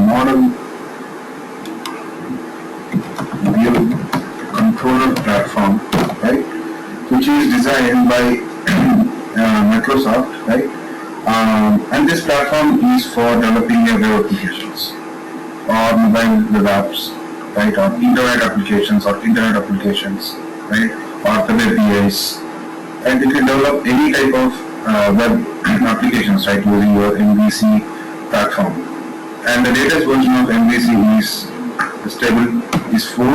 model view controller platform, right, which is designed by Microsoft, right, and this platform is for developing web applications or mobile web apps, right, or internet applications, right, or web APIs, and you can develop any type of web applications, right, using your MVC platform. And the latest version of MVC is stable, is 4.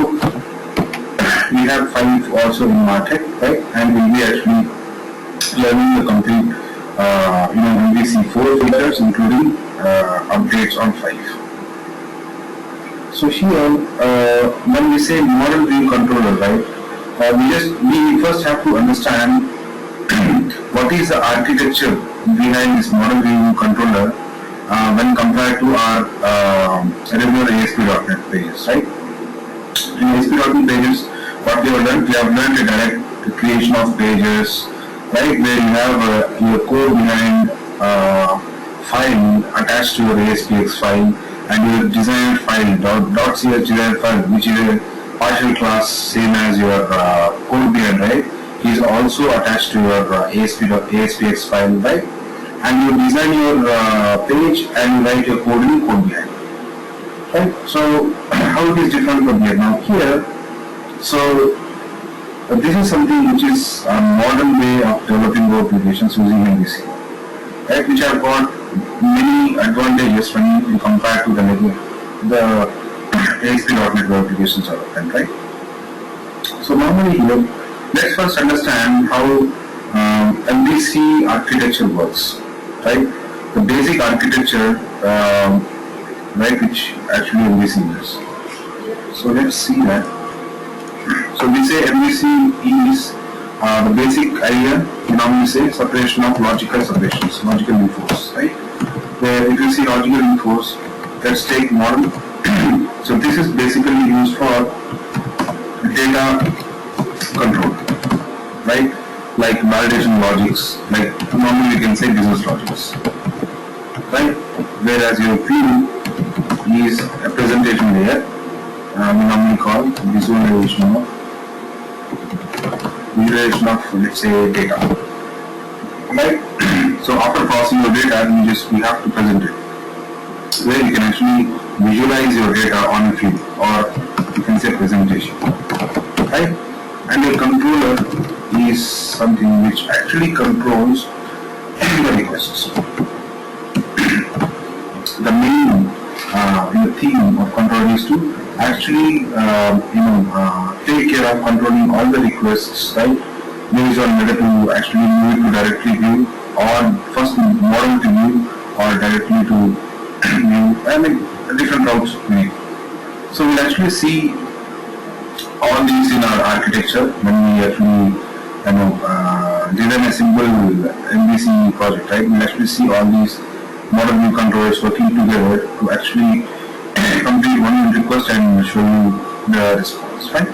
We have 5 also in market, right, and we'll be actually learning the complete MVC 4 features, including updates on 5. So here, when we say model view controller, right, we first have to understand what is the architecture behind this model view controller when compared to our regular ASP.NET pages, right? In ASP.NET pages, what we have learned a direct creation of pages, right, where you have your code behind file attached to your ASPX file, and your designed file .cs design file, which is a partial class same as your code behind, right, is also attached to your ASPX file, right, and you design your page and you write your code in code behind, right. So how it is different from here? Now here, so this is something which is a modern way of developing web applications using MVC, right, which have got many advantages when you compare to the ASP.NET web applications development, right. So normally here, let's first understand how MVC architecture works, right? The basic architecture, right, which actually MVC is. So let's see that. So we say MVC is the basic idea. We normally say separation of logical separations, logical enforce, right? Where if you see logical enforce, let's take model. So this is basically used for data control, right? Like validation logics, like normally we can say business logics, right? Whereas your view is a presentation layer, we normally call visualization of let's say data, right? So after processing your data, we have to present it, where you can actually visualize your data on a view, or you can say presentation, right? And your controller is something which actually controls the requests. The main theme of controller is to actually take care of controlling all the requests, right, based on whether to actually move it to directly view, or first model to view, or directly to view. I mean, different routes we need. So we'll actually see all these in our architecture when we actually design a simple MVC project, right? We'll actually see all these model view controllers working together to actually complete one request and show you the response, right?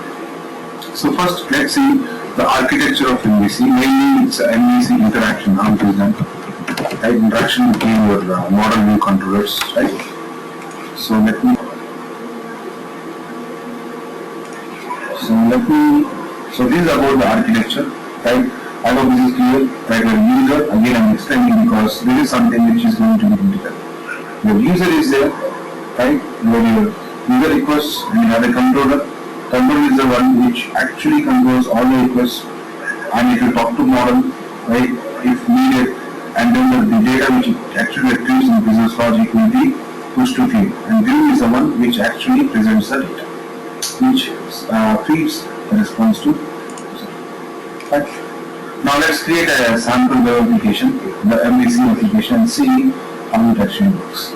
So first, let's see the architecture of MVC. Mainly, it's MVC interaction, how it is done, right? Interaction between your model view controllers, right? So this is about the architecture, right? I hope this is clear, right? Your user, again I'm explaining because this is something which is going to be critical. Your user is there, right? Your user requests, and you have a controller. Controller is the one which actually controls all the requests, and if you talk to model, right, if needed, and then the data which it actually retrieves in business logic will be pushed to view, and view is the one which actually presents the data, which feeds the response to user. Right. Now let's create a sample web application, the MVC application, and see how it actually works.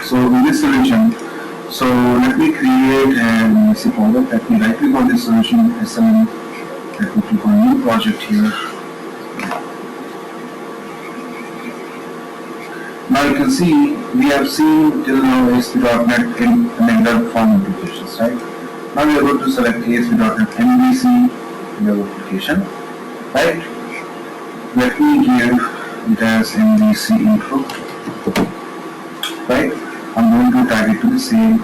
So in this solution, so let me create an MVC folder. Let me right click on this solution, SLM. Let me click on new project here. Now you can see we have seen till now ASP.NET in web form applications, right? Now we are going to select ASP.NET MVC web application, right? Let me give it as MVC intro, right? tag it to the same.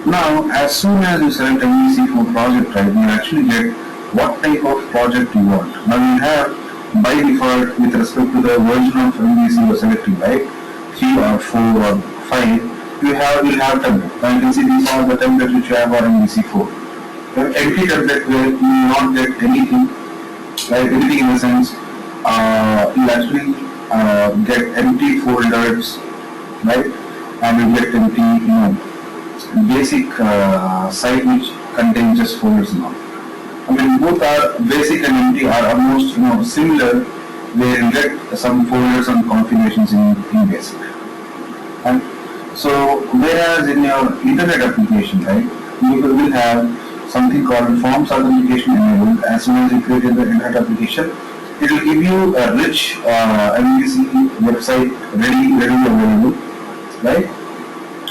Now, as soon as you select MVC for project, right, you actually get what type of project you want. Now you have by default with respect to the version of MVC you are selecting, right, 3 or 4 or 5, will have template. Now you can see these are the templates which you have on MVC 4. You have empty template where you will not get anything, right, anything in the sense, you actually get empty folders, right, and you get empty, basic site which contains just folders now. I mean, both are basic and empty are almost similar. They get some folders and configurations in basic. And so, whereas in your internet application, right, you will have something called forms authentication enabled. As soon as you create the internet application, it will give you a rich MVC website ready available, right?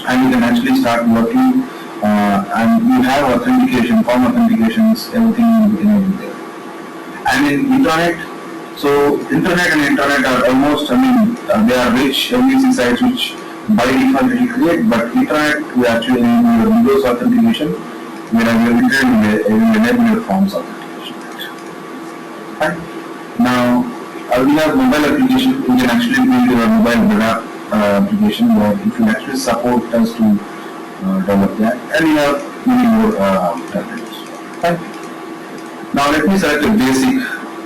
And you can actually start working, and you have authentication, form authentications, everything enabled there. And in internet, so internet are almost, they are rich MVC sites which by default you create, but internet we actually enable your Windows authentication, whereas your internet will enable your forms authentication. Right? Now, we have mobile application. You can actually build your mobile web application where if you actually support us to develop that, and you have many more templates. Right? Now let me select a basic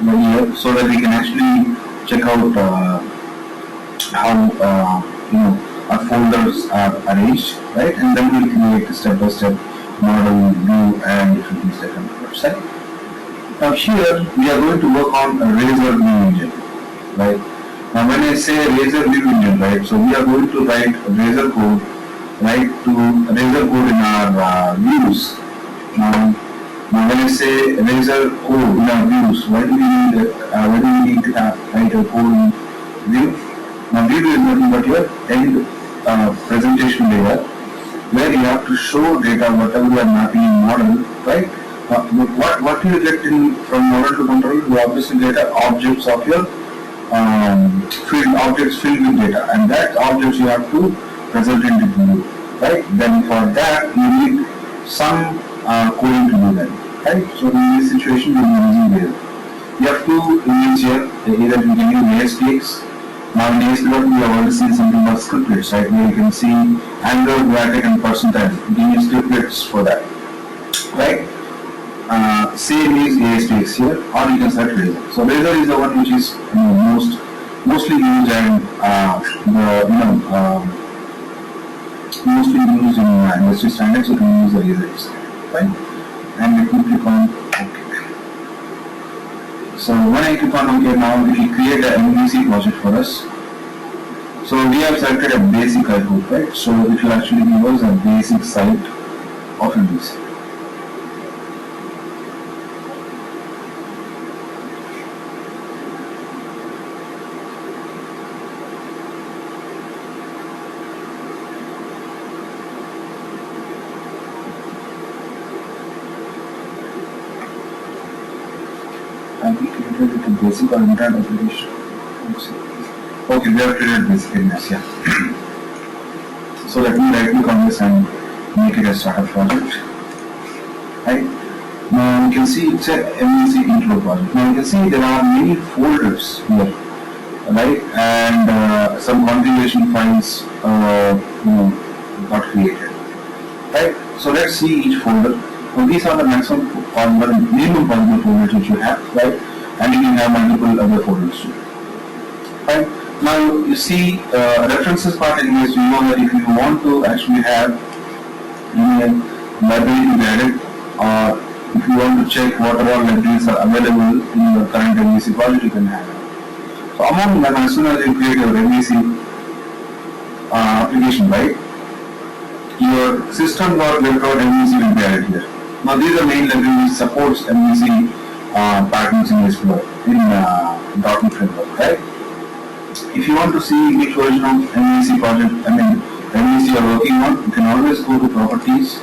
here so that we can actually check out how our folders are arranged, right? And then we'll create a step-by-step model, view, and different things like on the website. Now here we are going to work on a Razor view engine, right? Now when I say Razor view engine, right, so we are going to write Razor code, right, to Razor code in our views. Now when I say Razor code in our views, why do we need to write a code in view? Now view is nothing but your end presentation layer, where you have to show data whatever you are mapping in model, right? What do you get from model to control? You obviously get objects of your objects filled with data, and that objects you have to present into view, right? Then for that you need some coding to do that, right? So in this situation you are using Razor. You have two images here, either you can use ASPX. Now in ASPX we have already seen something about scriptlets, right? Where you can see angle, bracket, and percentile. You can use scriptlets for that, right? Same is ASPX here, or you can select Razor. So Razor is the one which is mostly used and mostly used in industry standards. You can use the Razor, right? And let me click on OK. So when I click on OK, now it will create an MVC project for us. So we have selected a basic group, right? So it will actually give us a basic site of MVC. And we created it in basic or internet application. Okay, we have created basic in this, yeah. So let me right click on this and make it a startup project. Right? Now you can see it's a MVC intro project. Now you can see there are many folders here, right? And some configuration files got created. Right? So let's see each folder. So these are the minimum possible folders which you have, right? And you can have multiple other folders too. Right? Now you see references part in this, you know that if you want to actually have a library to be added, or if you want to check what all libraries are available in your current MVC project, you can have it. So among them, as soon as you create your MVC application, right, your system.web.mvc will be added here. Now these are main libraries which supports MVC patterns in this flow in .NET framework, right? If you want to see which version of MVC project, MVC you are working on, you can always go to properties.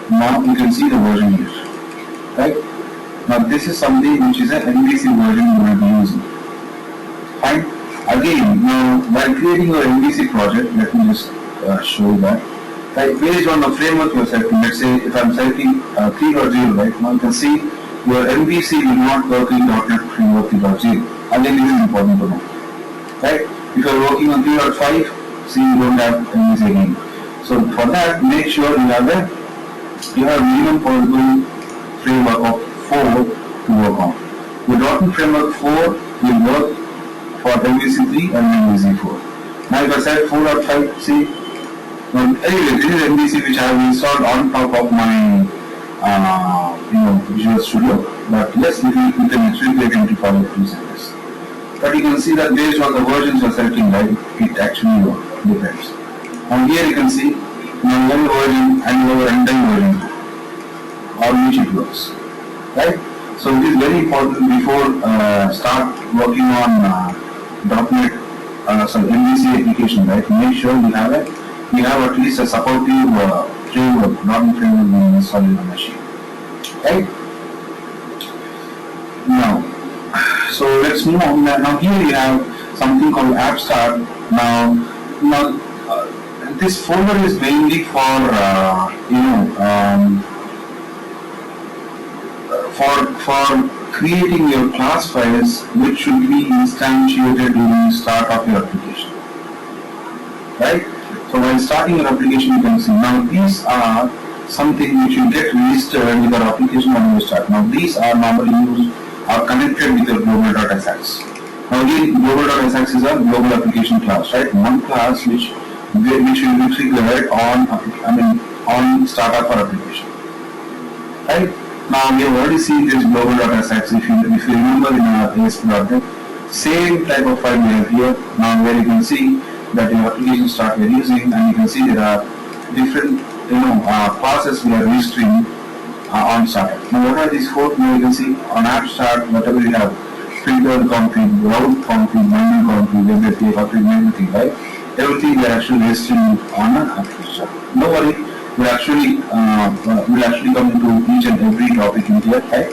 Now you can see the version here, right? Now this is something which is an MVC version you will be using. Fine. Again, now while creating your MVC project, let me just show you that. Like based on the framework you're selecting, let's say if I'm selecting 3.0, right now you can see your MVC will not work in .NET Framework 3.0. Again, this is important to know, right? If you're working on 3.5, see you don't have MVC again. So for that, make sure you have minimum possible framework of 4 to work on. The .NET Framework 4 will work for MVC 3 and MVC 4. Now if I select 4.5, see, anyway, this is MVC which I have installed on top of my Visual Studio. But yes, you can actually get into follow these this. But you can see that based on the versions you are selecting, right, it actually depends. And here you can see one version and your runtime version on which it works, right? So it is very important before start working on .NET, MVC application, right? Make sure we have at least a supportive framework, .NET framework being installed in the machine, right? Now, so let's move on. Now here we have something called App Start. Now this folder is mainly for for creating your class files which should be instantiated during the start of your application, right? So while starting your application, you can see now these are something which will get registered with your application when you start. Now these are normally connected with your global.sx. Now again, global.sx is a global application class, right? One class which will be triggered on startup or application, right? Now we have already seen this global.sx. If you remember in our ASP.NET, same type of file we have here. Now where you can see that your application start we are using, and you can see there are different classes we are registering on startup. Now what are these four? Now you can see on app start, whatever you have, filter config, route config, menu config, everything, everything, right? Everything we are actually registering on an application. No worry, we'll actually come into each and every topic in here, right?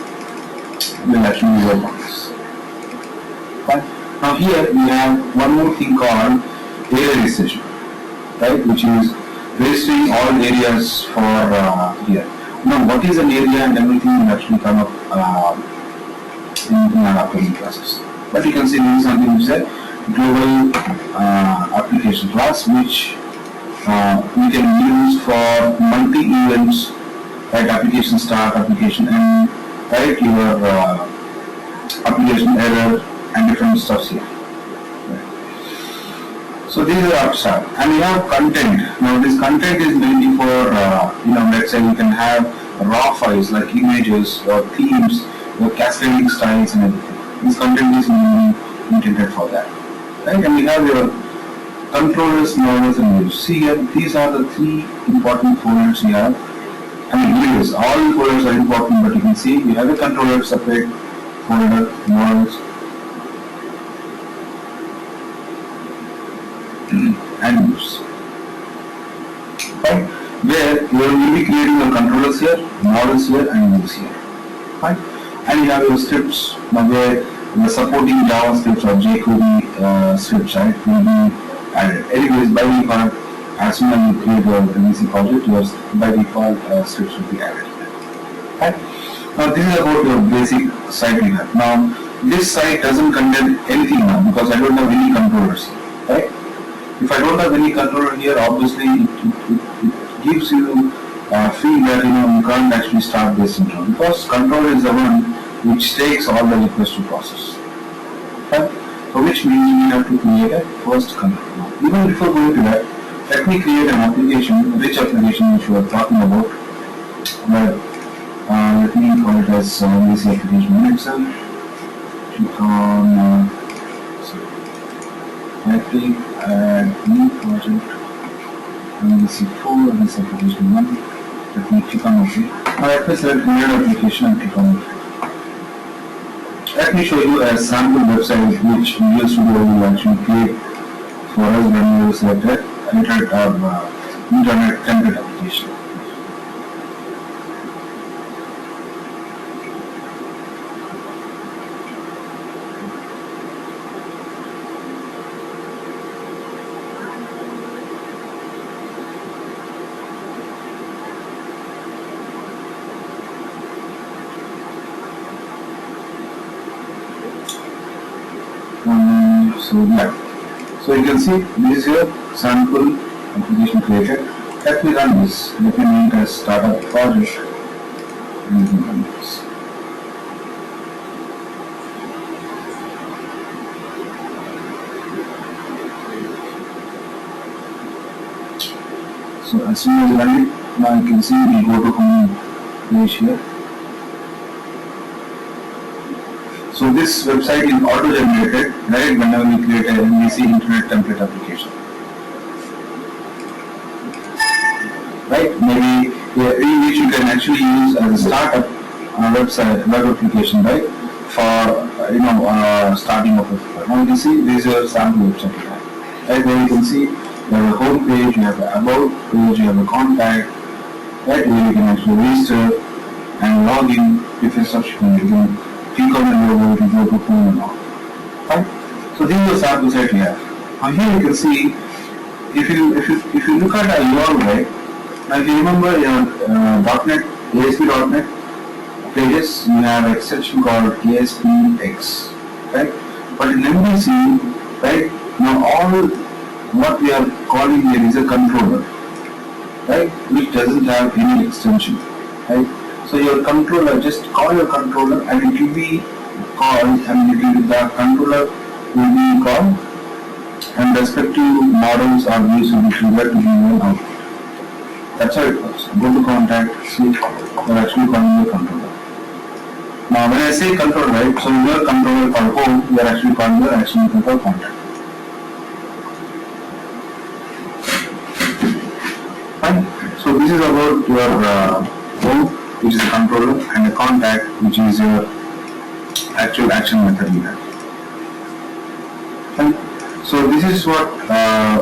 We'll actually work on this. Right? Now here we have one more thing called area registration, right? Which is registering all areas for here. Now what is an area and everything will actually come up in our upcoming classes. But you can see this is something which is a global application class which we can use for multi-events, like application start, application end, right, your application error and different stuff here. Right. So these are app start, and we have content. Now this content is mainly for let's say you can have raw files like images or themes or cascading styles and everything. This content is mainly intended for that, right? And we have your controllers, models, and views. See here, these are the three important folders we have. Views, all folders are important, but you can see we have a controller separate folder, models, and views. Right? Where you will be creating your controllers here, models here, and views here. Right? And you have your scripts, where the supporting JavaScript or jQuery scripts, right, will be added. Anyways, by default, as soon as you create your MVC project, your by default scripts will be added. Right? Now this is about your basic site we have. Now this site doesn't contain anything now because I don't have any controllers here. Right? If I don't have any controller here, obviously it gives you a feel that you can't actually start this control because controller is the one which takes all the requests to process. Right? So which means we have to create a first controller. Now, even before going to that, let me create an application, rich application which we are talking about. Let me call it as MVC application in itself. Click on add new project MVC4 this application 1. Let me click on OK. Now let me select new application and click on OK. Let me show you a sample website which Visual Studio will actually create for us when we select our internet template application. So yeah. So you can see this is your sample application created. Let me run this. Let me name it as startup project. And we can run this. So as soon as you run it, now you can see we go to home page here. So this website is auto-generated, right, whenever we create a MVC internet template application. Right, maybe which you can actually use as a startup website, web application, right, for starting of a. Now you can see this is a sample website, right, where you can see you have a home page, you have an about page, you have a contact, right, where you can actually register and log in if you're such thing. You can click on the logo to go to home and all. Right? So this is the sample site we have. Now here you can see if you look at the URL, right. Now if you remember your .NET, ASP.NET pages, you have an extension called ASPX, right? But in MVC, right, now all what we are calling here is a controller, right, which doesn't have any extension, right? So your controller, just call your controller and it will be called, and the controller will be called, and respective models or views will be triggered to give you an output. That's how it works. Go to contact, see, you're actually calling your controller. Now when I say controller, right, so your controller called home, you are actually calling your action control contact. Fine. So this is about your home, which is a controller, and a contact, which is your actual action method you have. Fine. So this is what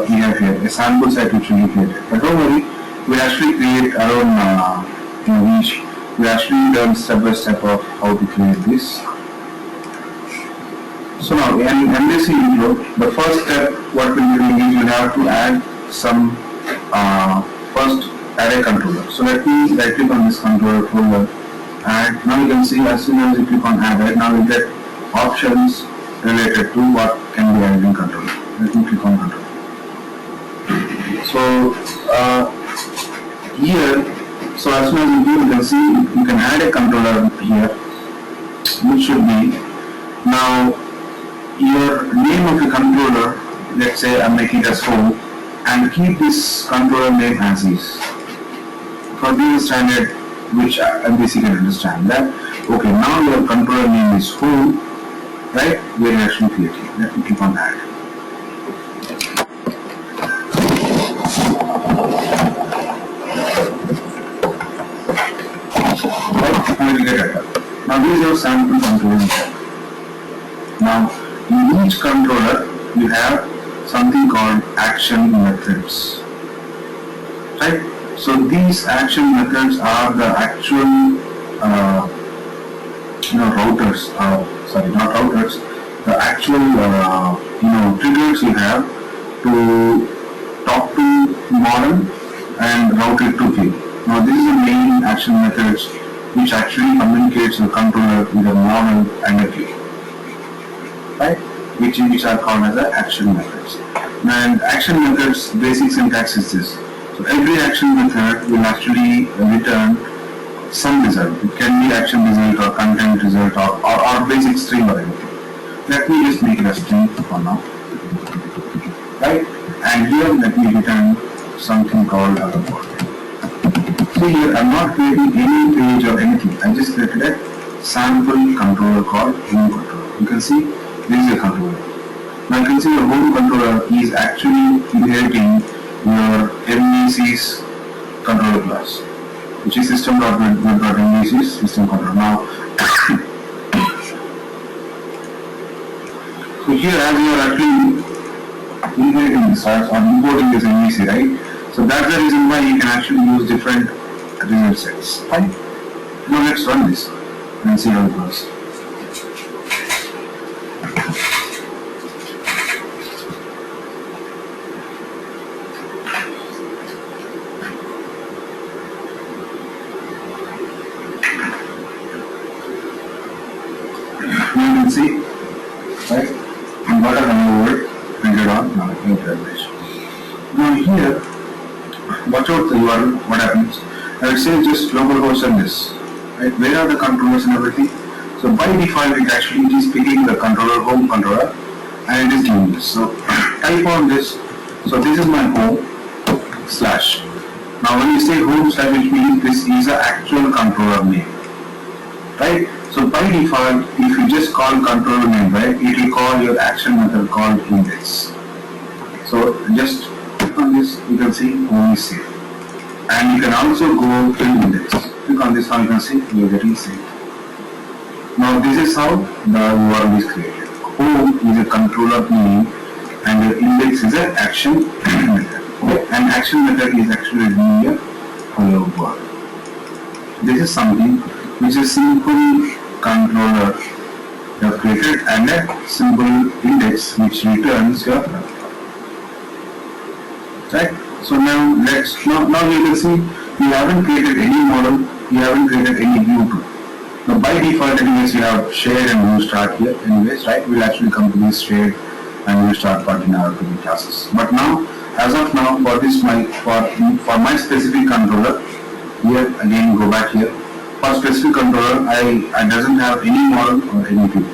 we have here, a sample set which we created. But don't worry, we actually create our own we actually learn step by step of how to create this. So now in MVC intro, the first step what we'll be doing is you have to add some first array controller. So let me right click on this controller folder, and now you can see as soon as you click on add, right, now you get options related to what can be added in controller. Let me click on controller. So here, so as soon as you can see, you can add a controller here, which should be, now your name of the controller, let's say I make it as home, and keep this controller name as is. For this standard, which MVC can understand that, okay, now your controller name is home, right, we are actually creating. Let me click on add. Now this is your sample controller. Now in each controller you have something called action methods, right? So these action methods are the actual routers, sorry, not routers, the actual triggers you have to talk to model and route it to view. Now this is the main action methods which actually communicates the controller with a model and a view, right? Which are called as the action methods. And action methods basic syntax is this. So every action method will actually return some result. It can be action result or content result or basic string or anything. Let me just make it a string for now, right? And here let me return something called other word. So here I'm not creating any page or anything. I just created a sample controller called home controller. You can see this is a controller. Now you can see the home controller is actually inheriting your MVC's controller class, which is system.web.mvc's system controller. Now, so here as you are actually inheriting this or importing this MVC, right? So that's the reason why you can actually use different result sets. Fine. Now let's run this and see how it goes. You can see, right? And what are the word? watch out the URL, what happens? I will say just localhost and this. Right? Where are the controllers and everything? So by default, it actually is picking the controller, home controller, and it is doing this. So type on this. So this is my home slash. Now when you say home slash, which means this is an actual controller name, right? So by default, if you just call controller name, right, it will call your action method called index. So just click on this, you can see home is saved. And you can also go to index. Click on this one, you can see you are getting saved. Now this is how the URL is created. Home is a controller name and your index is an action method. Okay? And action method is actually doing a hello world. This is something which is simple controller you have created and a simple index which returns your right. So now now you can see you haven't created any model, you haven't created any view too. Now by default anyways you have shared and view start here anyways, right? We'll actually come to this shared and view start part in our Ruby classes. But now as of now for this for my specific controller, here again go back here. For specific controller I doesn't have any model or any view.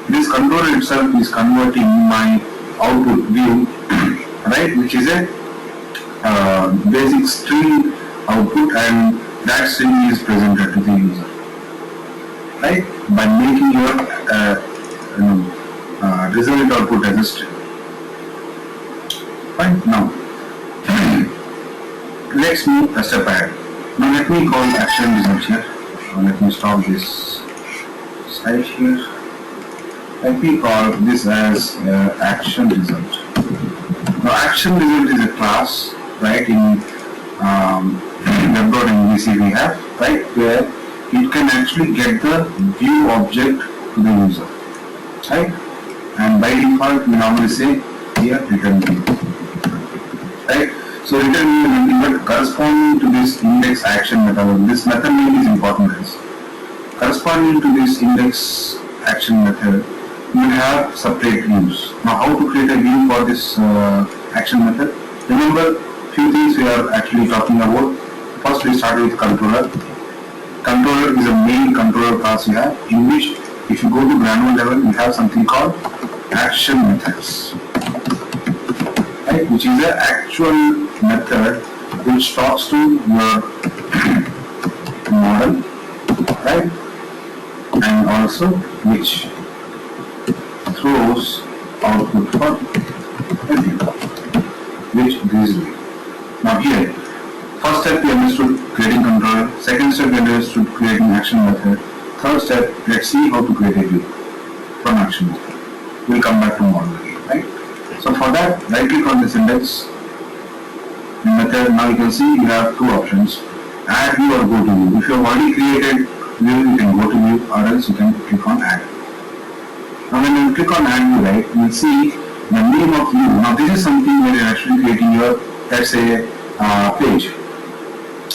This controller itself is converting my output view right, which is a basic string output, and that string is presented to the user, right, by making your result output as a string. Fine. Now let's move a step ahead. Now let me call action result here. Let me stop this site here. Let me call this as action result. Now action result is a class, right, in web.mvc we have, right, where it can actually get the view object to the user, right, and by default we normally say here return view, right. So return view is nothing but corresponding to this index action method. This method name is important, guys. Corresponding to this index action method, you will have separate views. Now how to create a view for this action method? Remember few things we are actually talking about. First we started with controller. Controller is a main controller class we have, in which if you go to granular level we have something called action methods, right, which is an actual method which talks to your model, right, and also which throws output for data, which this way. Now here, first step we understood creating controller, second step we understood creating action method, third step let's see how to create a view from action method. We'll come back to model again, right? So for that, right click on this index method. Now you can see you have two options, add view or go to view. If you have already created view, you can go to view, or else you can click on add. Now when you click on add view, right, you will see the name of view. Now this is something where you're actually creating your, let's say, page,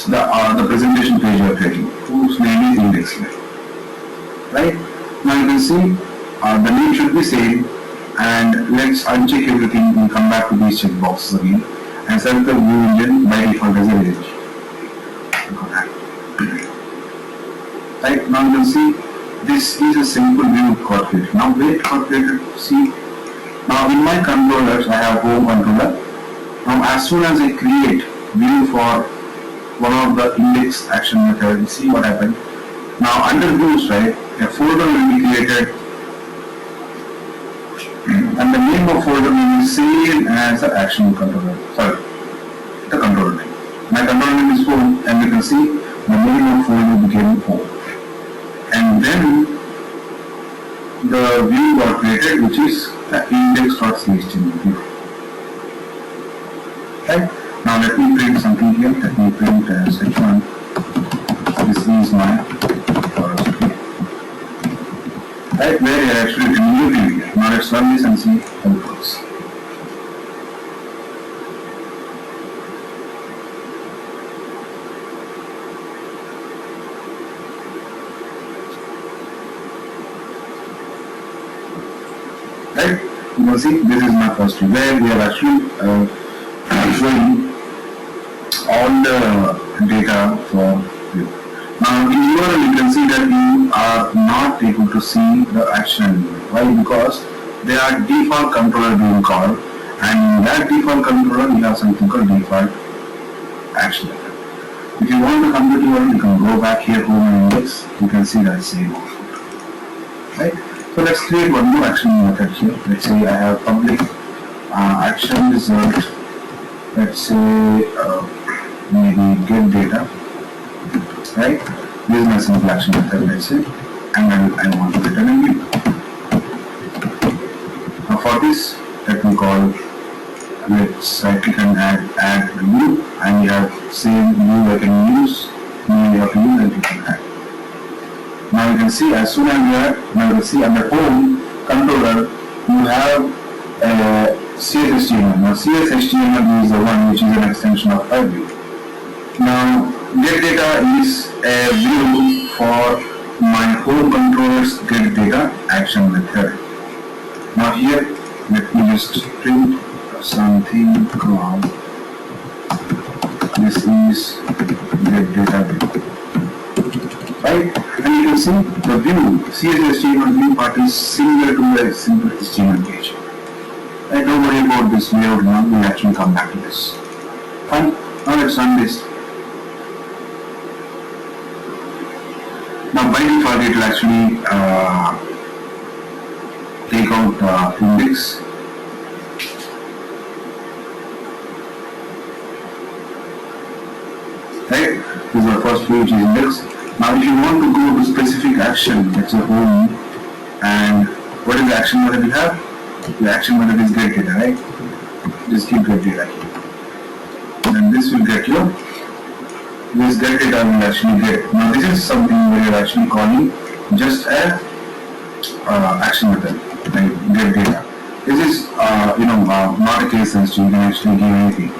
the presentation page you are creating, whose name is index, right? Now you can see the name should be same, and let's uncheck everything. We'll come back to these check boxes again and select the view engine by default as a range. Right, now you can see this is a simple view got created. Now where it got created, see, now in my controllers I have home controller. Now as soon as I create view for one of the index action method, see what happened. Now under views, right, a folder will be created and the name of folder will be same as the action controller, sorry, the controller name. My controller name is home, and you can see the name of folder became home. And then the view got created, which is the index.html. Right? Now let me print something here. Let me print as h1. This is my right, where you are actually removing view here. Now let's run this and see how it works. Right? You can see this is my first view, where we are actually showing all the data for view. Now in URL you can see that you are not able to see the action. Why? Because there are default controller being called, and in that default controller you have something called default action method. If you want to come to URL, you can go back here, home and index, you can see that same output. Right? So let's create one more action method here. Let's say I have public action result. Let's say maybe get data. Right? This is my simple action method, let's say, and I want to return a view. Now for this, let me call, let's click and add view, and you have same view I can use, you have to use and you can add. Now you can see as soon as you add, now you can see under home controller, you have CSHTML. Now CSHTML is the one which is an extension of view. Now get data is a view for my home controller's get data action method. Now here, let me just print something called, this is get data view. Right? And you can see the view, CSHTML view part is similar to the simple HTML page. Right? Don't worry about this layout now, we'll actually come back to this. Fine, now let's run this. Now by default it will actually take out index. Right? This is the first view which is index. Now if you want to go to specific action, let's say home, and what is the action method you have? The action method is get data, right? Just keep get data here. And this will get you, this get data will actually get. Now this is something where you're actually calling just a action method, like get data. This is not a case sensitive, you can actually give anything.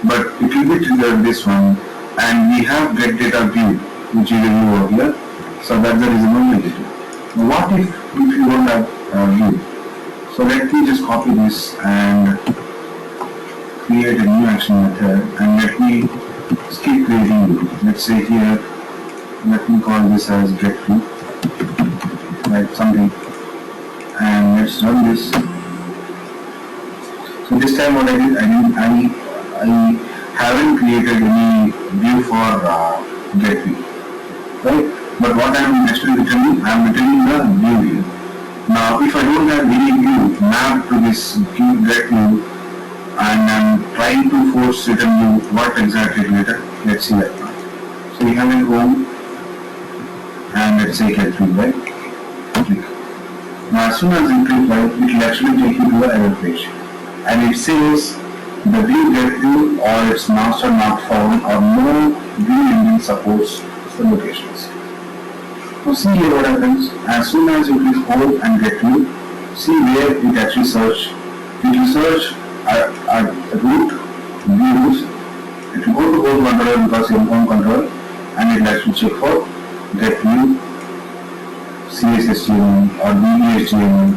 But if you get trigger this one, and we have get data view, which is a view over here, so that's the reason why we get it. Now what if you don't have view? So let me just copy this and create a new action method, and let me keep creating view. Let's say here, let me call this as get view, like something, and let's run this. So this time what I did, I haven't created any view for get view, right? But what I am actually returning, I am returning the view here. Now if I don't have any view mapped to this get view, and I am trying to force return view, what exactly later? Let's see that now. So we have a home, and let's say get view, right? Click. Now as soon as you click right, it will actually take you to the error page, and it says the view get view or its master not found, or no view engine supports the locations. So see here what happens. As soon as you click home and get view, see where it actually search. It will search root views. If you go to home controller, because you have home controller, and it will actually check for get view, CSHTML or VBHTML,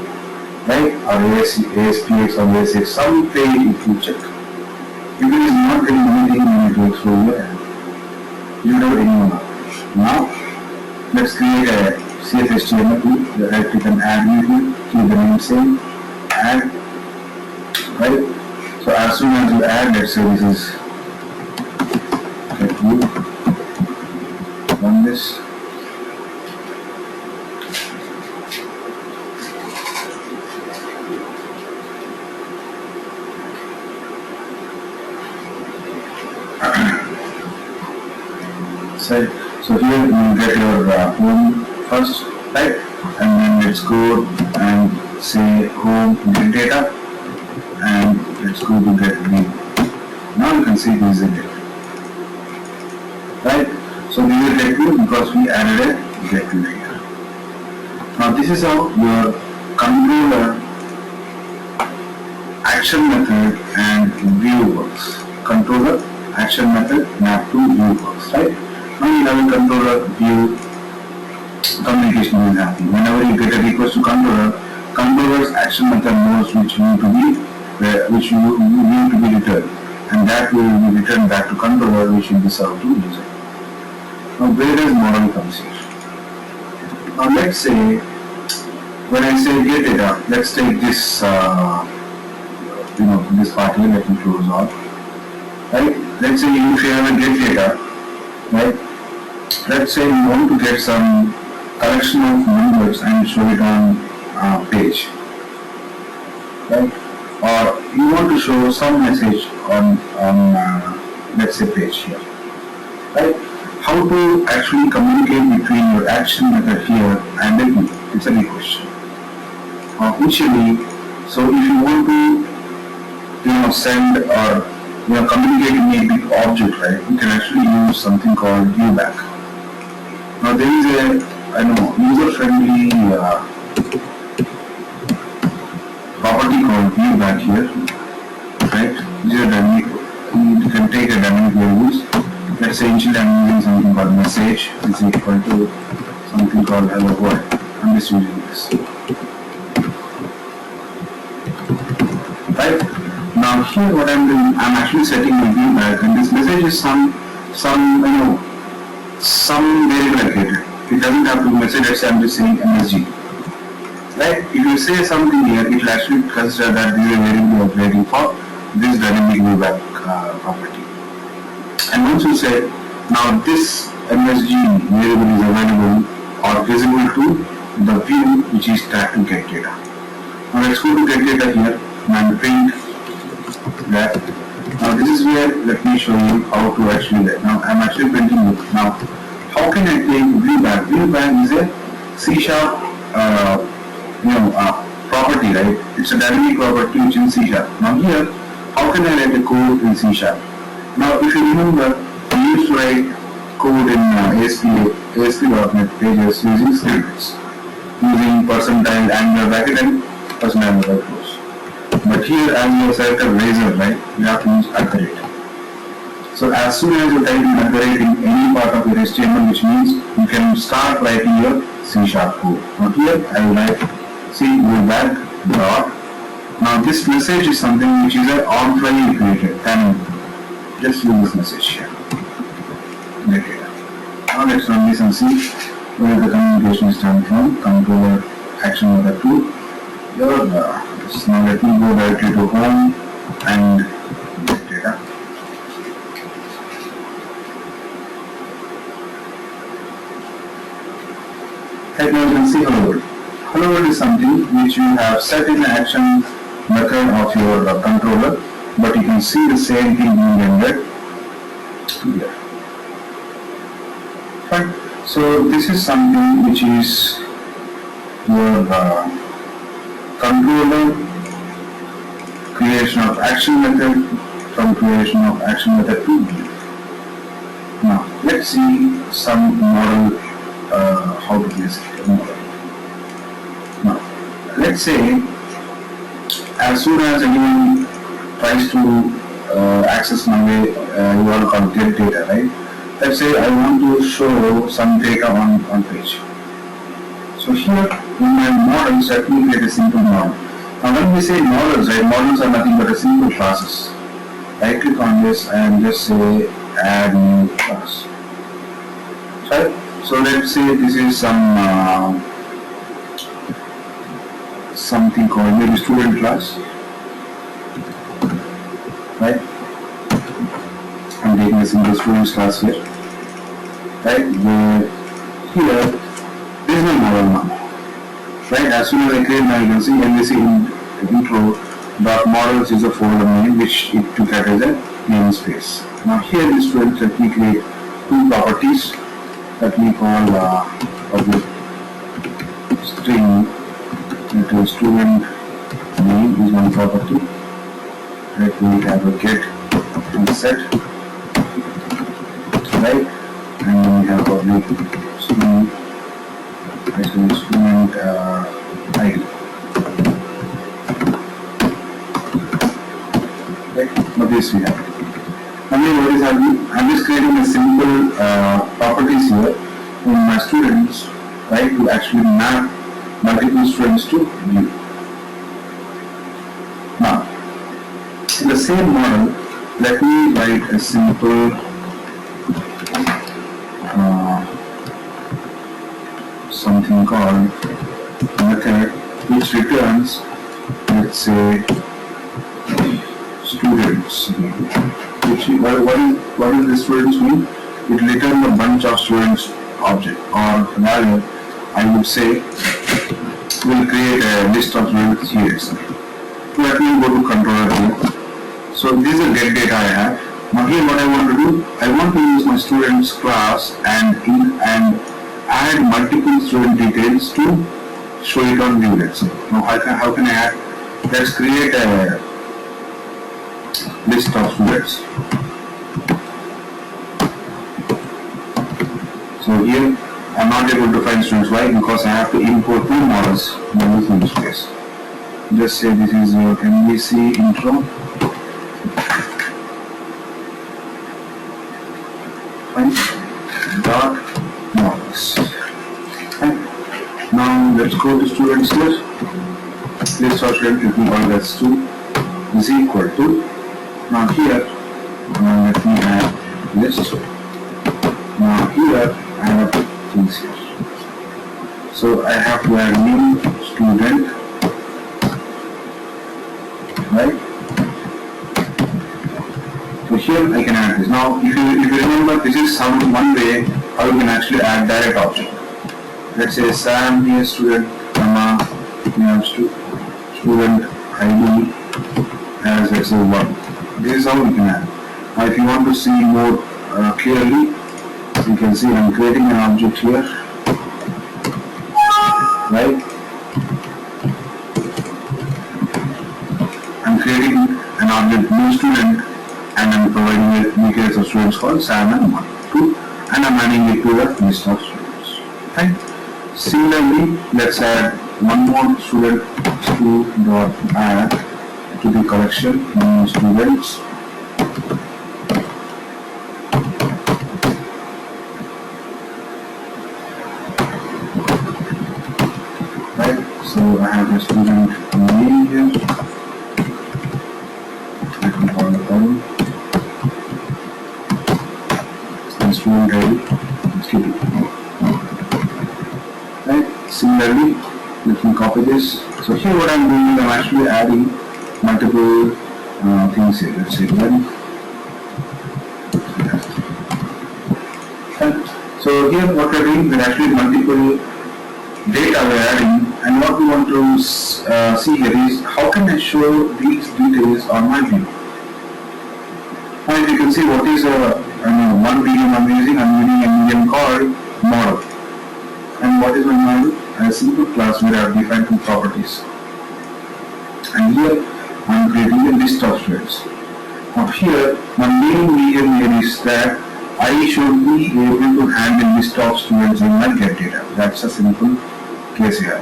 right, or ASPX or ASX, some page if you check. If it is not getting anything, you need to explore here. You don't have anyone. Now let's create a CSHTML tool that you can add new here, keep the name same, add, right? So as soon as you add, let's say this is get view, run this. So here you get your home first, right? And then let's go and say home get data, and let's go to get view. Now you can see this is a get, right? So this is a get view because we added a get view here. Now this is how your controller action method and view works. Controller action method map to view works, right? Now you have a controller view, communication is happening. Whenever you get a request to controller's action method knows which you need to be returned, and that will be returned back to controller, which will be served to user. Now where does model comes here? Now let's say, when I say get data, let's take this, this part here, let me close off. Right? Let's say if you have a get data, right? Let's say you want to get some collection of numbers and show it on page, right? Or you want to show some message on let's say page here, right? How to actually communicate between your action method here and the view? It's a big question. Initially, so if you want to send or communicate in a big object, right? You can actually use something called viewback. Now there is a user-friendly property called viewback here, right? These are dynamic. You can take a dynamic variables. Let's say initially I'm using something called message is equal to something called hello world. I'm just using this. Right? Now here what I'm doing, I'm actually setting the viewback, and this message is some variable located. It doesn't have to be message, let's say I'm just saying MSG. Right? If you say something here, it will actually consider that this is a variable you are creating for this dynamic viewback property. And once you say, now this MSG variable is available or visible to the view which is tagged to get data. Now let's go to get data here and print that. Now this is where, let me show you how to actually get. Now I'm actually printing it. Now how can I take viewback? Viewback is a C# property, right? It's a dynamic property which is C#. Now here, how can I write the code in C#? Now if you remember, we used to write code in ASP.NET pages using scripts, using percentile angular bracket and percentile angular close. But here, as you have selected razor, right, you have to use @. So as soon as you type in in any part of your HTML, which means you can start writing your C# code. Now here I will write viewback dot. Now this message is something which is an on-fly created, and just use this message here. Okay. Now let's run this and see where the communication is coming from. Controller action method to your. Now let me go directly to home and get data. Right now you can see hello world. Hello world is something which you have set in the action method of your controller, but you can see the same thing being rendered here. Fine. So this is something which is your controller creation of action method from creation of action method to view. Now let's see some model, how to place it. Now let's say as soon as anyone tries to access my you all call get data, right? Let's say I want to show some data on page. So here in my models, let me create a simple model. Now when we say models, right, models are nothing but a simple classes. Right click on this and just say add new class. Right? So let's say this is something called maybe student class. Right? I'm taking a simple students class here. Right? Here, this is my model now. Right? As soon as I create now, you can see MVC intro dot models is a folder name which it took as a namespace. Now here in student, let me create two properties that we call public string. It is student name is one property. Right? We have a get and set. Right? And then we have public student ID. Right? Now this we have. And then what is happening? I'm just creating a simple properties here in my students, right, to actually map multiple students to view. Now, in the same model, let me write a simple something called method which returns, let's say, students. Which what is the students mean? It returns a bunch of students object, or rather I would say we'll create a list of students here. Let me go to controller here. So this is a get data I have. Now here what I want to do, I want to use my students class and add multiple student details to show it on view. Let's say. Now how can I add? Let's create a list of students. So here I am not able to find students. Why? Because I have to import two models in this case. Just say this is your MVC intro. Fine. Dot models. Fine. Now let's go to students here. List of students, let me call that 2 is equal to. Now here, let me add list. Now here I have things here. So I have to add new student, right? So here I can add this. Now if you remember, this is one way how you can actually add direct object. Let's say Sam here student, comma, we have student ID as let's say 1. This is how we can add. Now if you want to see more clearly, you can see I'm creating an object here, right? I'm creating an object new student and I'm providing a details of students called Sam and 1, 2, and I'm adding it to the list of students. Right? Similarly, let's add one more student dot add to the collection new students. So I have a student name here. I can call it down. And student ID. Let's keep it. Right. Similarly, let me copy this. So here what I'm doing is I'm actually adding multiple things here. Let's say one. Right. So here what we're doing, we're actually multiple data we're adding, and what we want to see here is how can I show these details on my view. Now if you can see what is one medium I'm using a medium called model. And what is my model? A simple class where I have defined two properties. And here I'm creating a list of students. Now here my main medium here is that I should be able to handle list of students in my get data. That's a simple case here.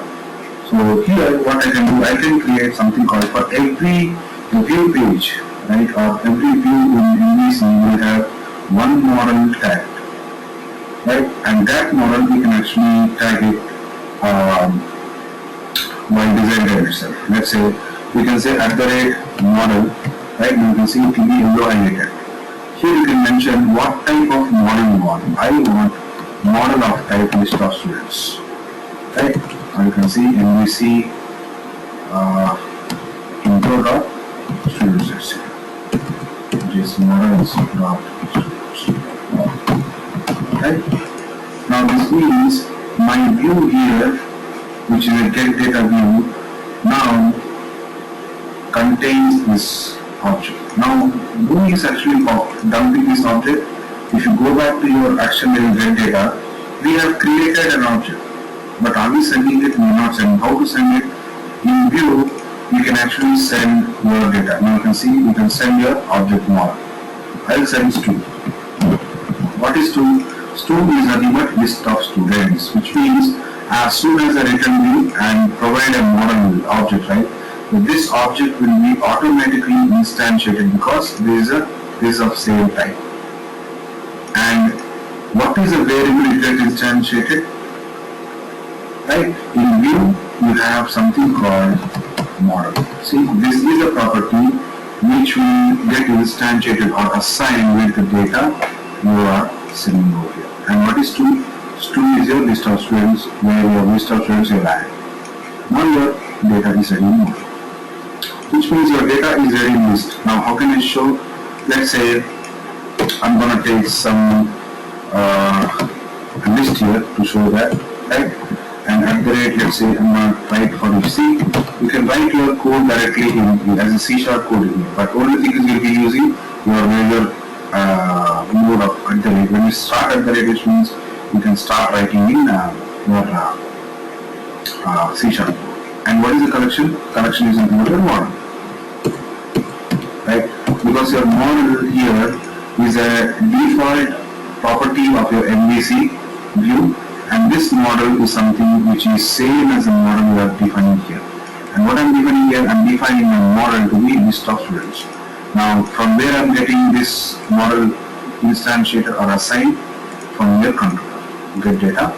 So here what I can do, I can create something called for every view page, right, or every view in MVC will have one model tag, right, and that model we can actually tag it by design itself. Let's say we can say @model, right, and you can see it will be yellow highlighted. Here you can mention what type of model you want. I want model of type list of students, right? Or you can see MVC intro dot students, which is models dot students. Right? Now this means my view here, which is a get data view, now contains this object. Now, who is actually dumping this object? If you go back to your action level get data, we have created an object, but are we sending it? We are not sending. How to send it? In view, you can actually send your data. Now you can see you can send your object model. I'll send stu. What is stu? Stu is nothing but list of students, which means as soon as I return view and provide a model object, right? This object will be automatically instantiated because there is of same type. And what is a variable it gets instantiated? Right? In view, you have something called model. See, this is a property which will get instantiated or assigned with the data you are sending over here. And what is stool? Stool is your list of students, where your list of students you add. Now your data is ready in model, which means your data is ready in list. Now how can I show? Let's say I'm going to take some list here to show that, right? And at the rate, let's say I'm going to write for each C. You can write your code directly in as a C# code in here, but only thing is you'll be using your major mode of at the rate. When you start at the rate, which means you can start writing in your C# code. And what is the collection? Collection is nothing but your model, right? Because your model here is a default property of your MVC view, and this model is something which is same as the model we are defining here. And what I'm defining here, I'm defining my model to be list of students. Now from where I'm getting this model instantiated or assigned? From your controller. Get data,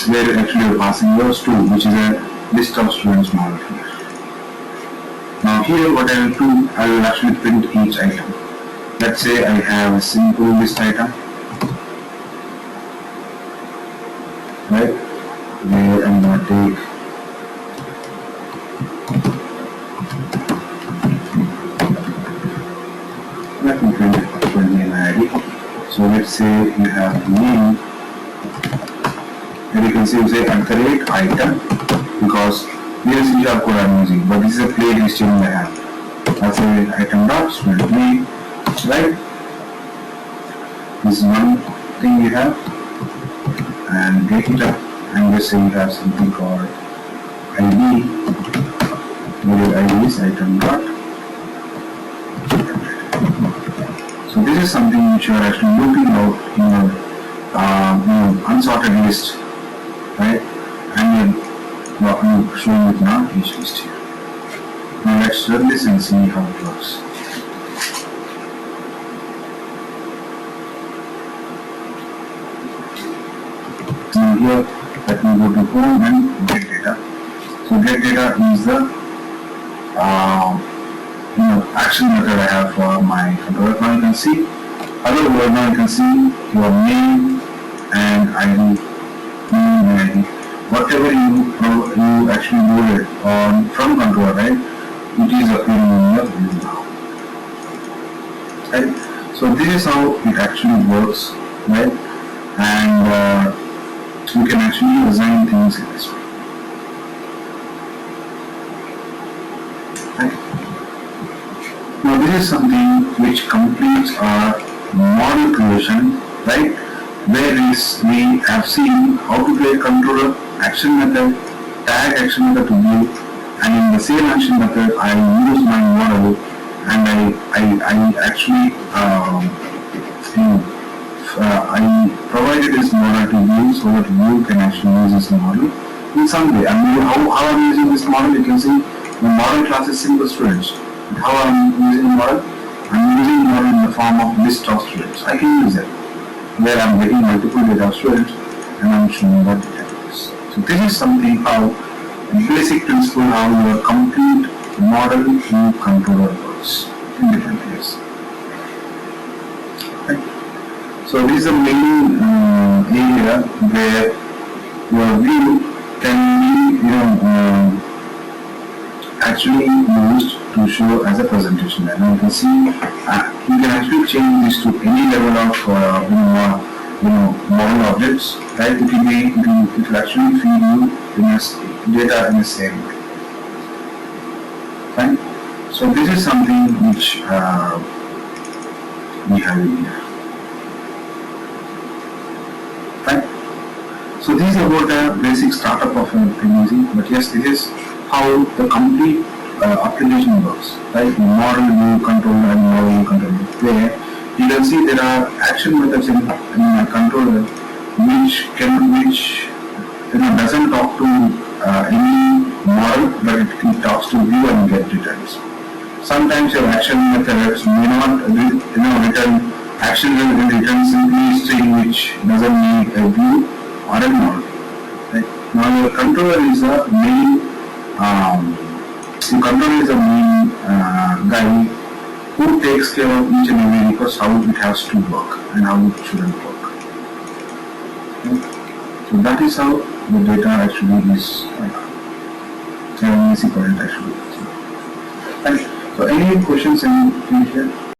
where actually you're passing yours to, which is a list of students model here. Now here what I will do, I will actually print each item. Let's say I have a simple list item, right, where I'm going to take let me print name ID. So let's say you have name, and you can see you say at the rate item, because here is C# code I'm using, but this is a plain HTML I have. I'll say item dot student name, right? This is one thing we have, and break it up, and let's say we have something called ID, where ID is item dot. So this is something which you are actually looking out in your unsorted list, right? And I'm showing it now each list here. Now let's run this and see how it works. Now here, let me go to home and get data. So get data is the action method I have for my controller. Now you can see, now you can see your name and ID, whatever you actually loaded on from controller, right? It is appearing in your view now, right? So this is how it actually works, right? And you can actually design things in this way. Right? Now this is something which completes our model creation, right? Whereas we have seen how to create controller, action method, tag action method to view, and in the same action method I use my model and I actually I provided this model to view so that you can actually use this model in some way. And how I'm using this model, you can see the model class is single students. How I'm using the model? I'm using the model in the form of list of students. I can use it where I'm getting multiple data of students and I'm showing what data is. So this is something how basic principle how your complete model view controller works in different ways. Okay. So this is the main area where your view can be actually used to show as a presentation. And you can see you can actually change this to any level of model objects, right? It will actually feed you data in the same way. Fine. So this is something which we have in here. Fine. So this is about a basic startup of MVC, but yes, this is how the complete application works, right? Model view controller and model view controller. Where you can see there are action methods in a controller which doesn't talk to any model, but it talks to view and get returns. Sometimes your action methods may not return action will return simply string which doesn't need a view or a model. Right? Now your controller is the main the controller is the main guy who takes care of each and every request, how it has to work and how it shouldn't work. Okay. So that is how the data actually is MVC current actually. And so any questions in here?